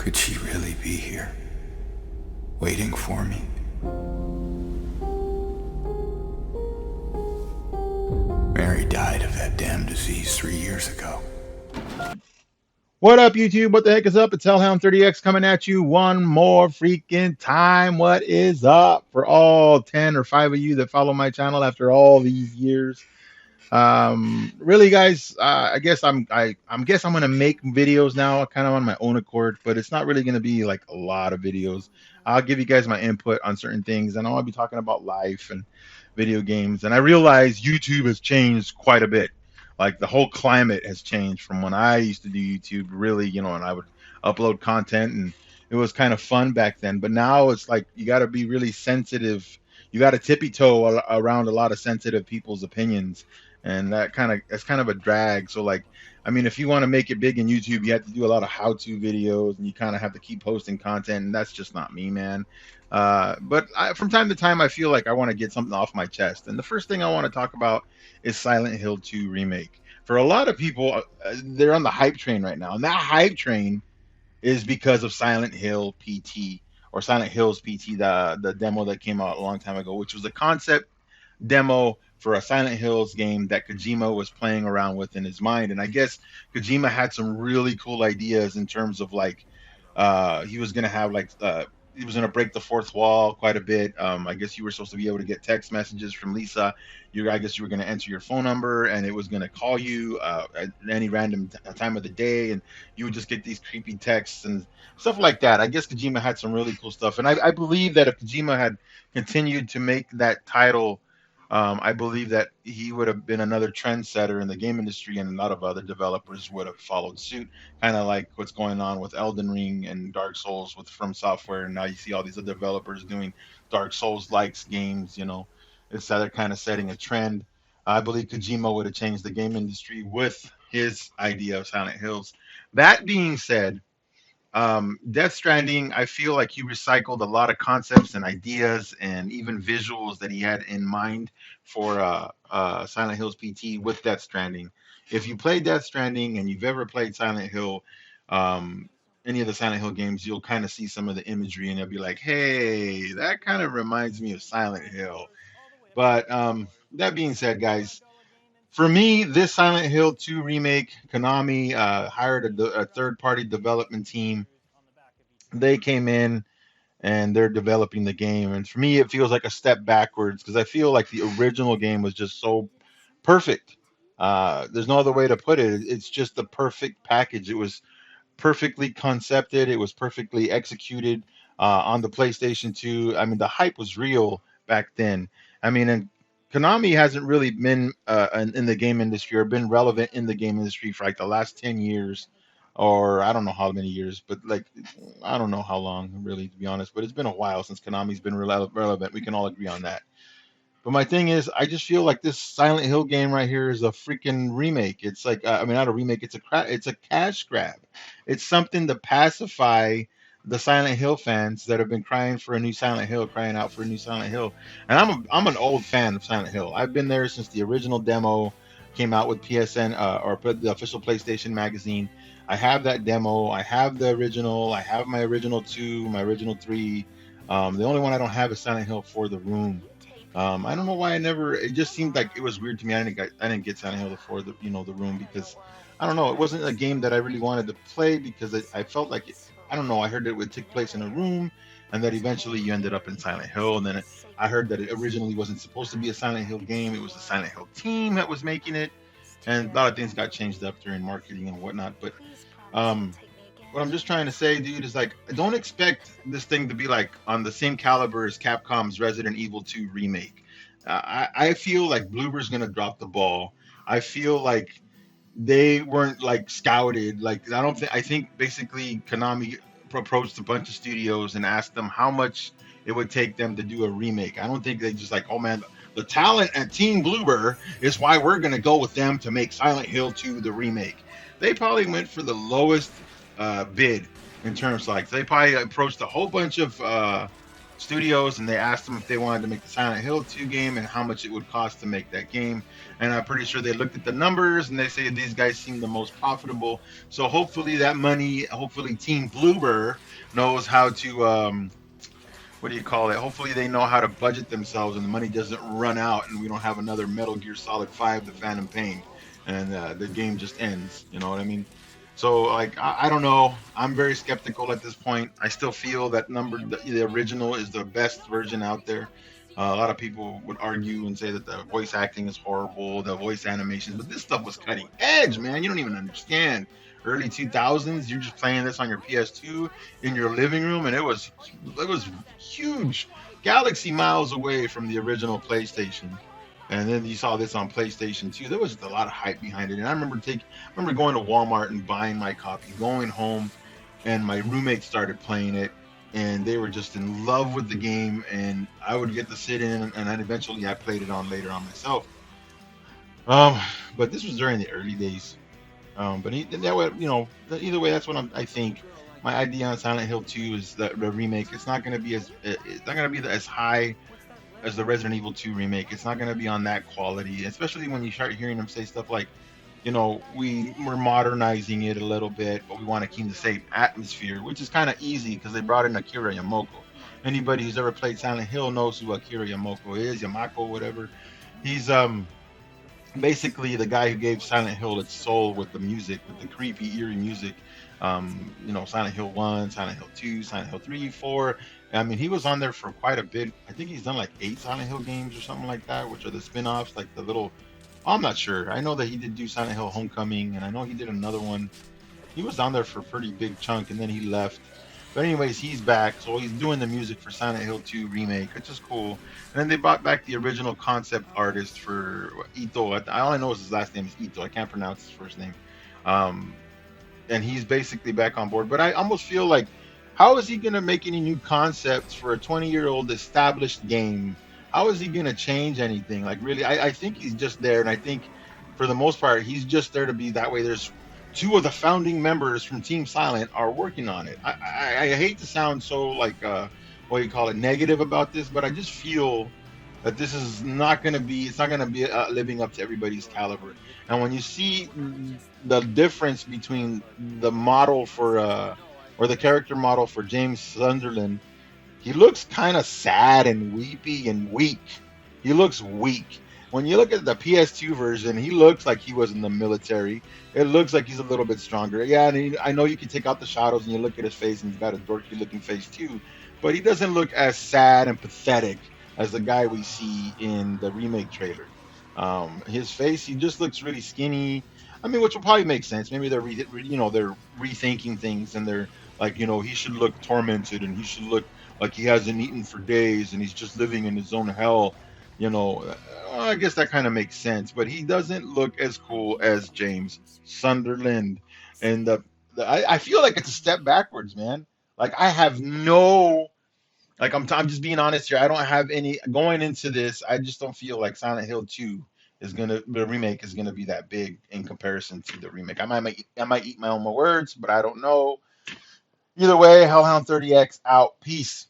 Could she really be here, waiting for me? Mary died of that damn disease 3 years ago. What up, YouTube? What the heck is up? It's Hellhound30X coming at you one more freaking time. What is up for all 10 or 5 of you that follow my channel after all these years? Really, guys, I guess I'm gonna make videos now, kind of on my own accord, but it's not really gonna be like a lot of videos. I'll give you guys my input on certain things, and I'll be talking about life and video games. And I realize YouTube has changed quite a bit. Like the whole climate has changed from when I used to do YouTube, really, and I would upload content, and it was kind of fun back then. But now it's like you got to be really sensitive. You got to tippy toe around a lot of sensitive people's opinions, and that's kind of a drag. So like, I mean, if you want to make it big in YouTube, you have to do a lot of how-to videos, and you kind of have to keep posting content, and that's just not me, man. From time to time, I feel like I want to get something off my chest, and the first thing I want to talk about is Silent Hill 2 remake. For a lot of people, they're on the hype train right now, and that hype train is because of Silent Hill PT, or Silent Hills PT, the demo that came out a long time ago, which was a concept demo for a Silent Hills game that Kojima was playing around with in his mind. And I guess Kojima had some really cool ideas in terms of like he was gonna have like he was gonna break the fourth wall quite a bit. I guess you were supposed to be able to get text messages from Lisa. I guess you were gonna enter your phone number and it was gonna call you at any random time of the day, and you would just get these creepy texts and stuff like that. I guess Kojima had some really cool stuff, and I believe that if Kojima had continued to make that title, I believe that he would have been another trendsetter in the game industry, and a lot of other developers would have followed suit. Kind of like what's going on with Elden Ring and Dark Souls with From Software, and now you see all these other developers doing Dark Souls likes games. It's they're kind of setting a trend. I believe Kojima would have changed the game industry with his idea of Silent Hills. That being said, Death Stranding, I feel like he recycled a lot of concepts and ideas and even visuals that he had in mind for Silent Hills PT with Death Stranding. If you play Death Stranding and you've ever played Silent Hill, any of the Silent Hill games, you'll kind of see some of the imagery and you'll be like, hey, that kind of reminds me of Silent Hill. But that being said, guys, for me, this Silent Hill 2 remake, Konami hired a third-party development team. They came in and they're developing the game, and for me, it feels like a step backwards because I feel like the original game was just so perfect. There's no other way to put it. It's just the perfect package. It was perfectly concepted. It was perfectly executed on the PlayStation 2. I mean, the hype was real back then. I mean, and Konami hasn't really been in the game industry or been relevant in the game industry for like the last 10 years, or I don't know how many years, but like I don't know how long really, to be honest. But it's been a while since Konami's been relevant. We can all agree on that. But my thing is, I just feel like this Silent Hill game right here is a freaking remake. It's like, I mean, not a remake. It's a cash grab. It's something to pacify the Silent Hill fans that have been crying for a new Silent Hill, crying out for a new Silent Hill. And I'm an old fan of Silent Hill. I've been there since the original demo came out with PSN or the official PlayStation magazine. I have that demo. I have the original. I have my original 2, my original 3. The only one I don't have is Silent Hill for the Room. I don't know why I never. It just seemed like it was weird to me. I didn't get Silent Hill for the Room because I don't know. It wasn't a game that I really wanted to play because I felt like I don't know. I heard it would take place in a room, and that eventually you ended up in Silent Hill. And then I heard that it originally wasn't supposed to be a Silent Hill game. It was the Silent Hill team that was making it, and a lot of things got changed up during marketing and whatnot. But um, what I'm just trying to say, dude, is like, don't expect this thing to be like on the same caliber as Capcom's Resident Evil 2 remake. I feel like Bloober's gonna drop the ball. I feel like they weren't like scouted. Like I don't think. I think basically Konami approached a bunch of studios and asked them how much it would take them to do a remake. I don't think they just like, oh man, the talent at Team Bloober is why we're gonna go with them to make Silent Hill 2 the remake. They probably went for the lowest bid in terms like they probably approached a whole bunch of studios, and they asked them if they wanted to make the Silent Hill 2 game and how much it would cost to make that game. And I'm pretty sure they looked at the numbers and they say these guys seem the most profitable. So hopefully that money, hopefully Team Bloober knows how to what do you call it? Hopefully they know how to budget themselves and the money doesn't run out and we don't have another Metal Gear Solid 5 The Phantom Pain and the game just ends. You know what I mean? So like I don't know. I'm very skeptical at this point. I still feel that the original is the best version out there. A lot of people would argue and say that the voice acting is horrible, the voice animations, but this stuff was cutting edge, man. You don't even understand. Early 2000s, you're just playing this on your PS2 in your living room, and it was huge, galaxy miles away from the original PlayStation. And then you saw this on PlayStation 2. There was just a lot of hype behind it. And I remember going to Walmart and buying my copy, going home, and my roommate started playing it, and they were just in love with the game. And I would get to sit in, and then eventually I played it on later on myself. Um, but this was during the early days. But that way, either way, that's what I think. My idea on Silent Hill 2 is that the remake. It's not gonna be as high as the Resident Evil 2 remake. It's not gonna be on that quality, especially when you start hearing them say stuff like, we're modernizing it a little bit, but we want to keep the same atmosphere, which is kind of easy because they brought in Akira Yamaoka. Anybody who's ever played Silent Hill knows who Akira Yamaoka is, Yamako, whatever. He's basically the guy who gave Silent Hill its soul with the music, with the creepy, eerie music. Silent Hill 1, Silent Hill 2, Silent Hill 3, 4. I mean, he was on there for quite a bit. I think he's done like 8 Silent Hill games or something like that, which are the spin offs, like the little. I'm not sure. I know that he did do Silent Hill Homecoming, and I know he did another one. He was on there for a pretty big chunk, and then he left. But anyways, he's back, so he's doing the music for Silent Hill 2 remake, which is cool. And then they brought back the original concept artist for Ito. I only know his last name is Ito. I can't pronounce his first name. Um, and he's basically back on board. But I almost feel like, how is he going to make any new concepts for a 20-year-old established game? How is he going to change anything? Like, really, I think he's just there. And I think for the most part, he's just there to be that way. There's two of the founding members from Team Silent are working on it. I hate to sound so like, what do you call it, negative about this, but I just feel that this is not going to be, it's not going to be living up to everybody's caliber. And when you see the difference between the model for or the character model for James Sunderland, he looks kind of sad and weepy and weak. He looks weak. When you look at the PS2 version, he looks like he was in the military. It looks like he's a little bit stronger. Yeah, and I know you can take out the shadows and you look at his face and he's got a dorky looking face too, but he doesn't look as sad and pathetic as the guy we see in the remake trailer. His face, he just looks really skinny. I mean, which will probably make sense. Maybe they're rethinking things and they're like, he should look tormented and he should look like he hasn't eaten for days and he's just living in his own hell. I guess that kind of makes sense, but he doesn't look as cool as James Sunderland, and I feel like it's a step backwards, man. Like I have no, like I'm just being honest here. I don't have any going into this. I just don't feel like Silent Hill 2 the remake is gonna be that big in comparison to the remake. I might eat my own words, but I don't know. Either way, Hellhound 30X out. Peace.